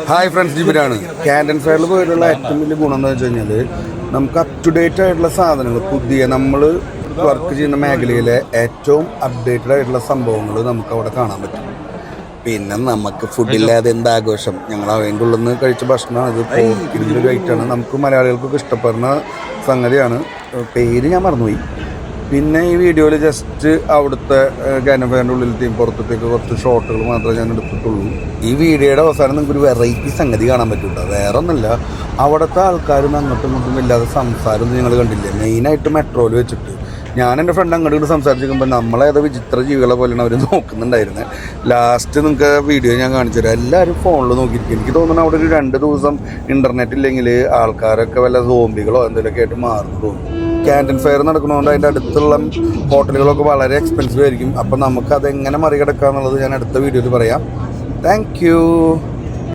Hi friends, ജിബിനാണ്. ക്യാൻറ്റൺ ഫെയറിൽ പോയിട്ടുള്ള ഏറ്റവും വലിയ ഗുണം എന്ന് വെച്ച് കഴിഞ്ഞാൽ നമുക്ക് അപ് ടു ഡേറ്റ് ആയിട്ടുള്ള സാധനങ്ങൾ, പുതിയ നമ്മൾ വർക്ക് ചെയ്യുന്ന മേഖലയിലെ ഏറ്റവും അപ്ഡേറ്റഡ് ആയിട്ടുള്ള സംഭവങ്ങൾ നമുക്ക് അവിടെ കാണാൻ പറ്റും. പിന്നെ നമുക്ക് ഫുഡില്ലാതെ എന്താഘോഷം. ഞങ്ങൾ അവൻ്റെ ഉള്ളിൽ നിന്ന് കഴിച്ച ഭക്ഷണമാണ് ഇത്. പോർക്കിൻ്റെ ഒരു ഐറ്റമാണ്. നമുക്ക് മലയാളികൾക്കൊക്കെ ഇഷ്ടപ്പെടുന്ന സംഗതിയാണ്. പേര് ഞാൻ മറന്നുപോയി. പിന്നെ ഈ വീഡിയോയിൽ ജസ്റ്റ് അവിടുത്തെ ക്യാൻറ്റൺ ഫെയറിൻ്റെ ഉള്ളിലത്തെയും പുറത്തേക്ക് കുറച്ച് ഷോട്ടുകൾ മാത്രമേ ഞാൻ എടുത്തിട്ടുള്ളൂ. ഈ വീഡിയോയുടെ അവസാനം നിങ്ങൾക്കൊരു വെറൈറ്റി സംഗതി കാണാൻ പറ്റും. വേറെ ഒന്നുമില്ല, അവിടുത്തെ ആൾക്കാരും അങ്ങോട്ടും ഇങ്ങോട്ടും ഇല്ലാതെ സംസാരം നിങ്ങൾ കണ്ടില്ലേ. മെയിനായിട്ട് മെട്രോയിൽ വെച്ചിട്ട് ഞാൻ എൻ്റെ ഫ്രണ്ട് അങ്ങോട്ട് സംസാരിച്ചിരിക്കുമ്പോൾ നമ്മളേതോ വിചിത്ര ജീവികളെ പോലെയാണ് അവർ നോക്കുന്നുണ്ടായിരുന്നത്. ലാസ്റ്റ് നിങ്ങൾക്ക് വീഡിയോ ഞാൻ കാണിച്ചു തരാം. എല്ലാവരും ഫോണിൽ നോക്കിയിരിക്കും. എനിക്ക് തോന്നുന്നു അവിടെ ഒരു 2 ദിവസം ഇൻ്റർനെറ്റ് ഇല്ലെങ്കിൽ ആൾക്കാരൊക്കെ വല്ല സോംബികളോ എന്തെങ്കിലുമൊക്കെ ആയിട്ട് മാറുന്നു തോന്നുന്നു. ക്യാൻറ്റൺ ഫെയർ നടക്കണതുകൊണ്ട് അതിൻ്റെ അടുത്തുള്ള ഹോട്ടലുകളൊക്കെ വളരെ എക്സ്പെൻസീവ് ആയിരിക്കും. അപ്പം നമുക്കതെങ്ങനെ മറികടക്കുക എന്നുള്ളത് ഞാൻ അടുത്ത വീഡിയോയിൽ പറയാം. Thank you.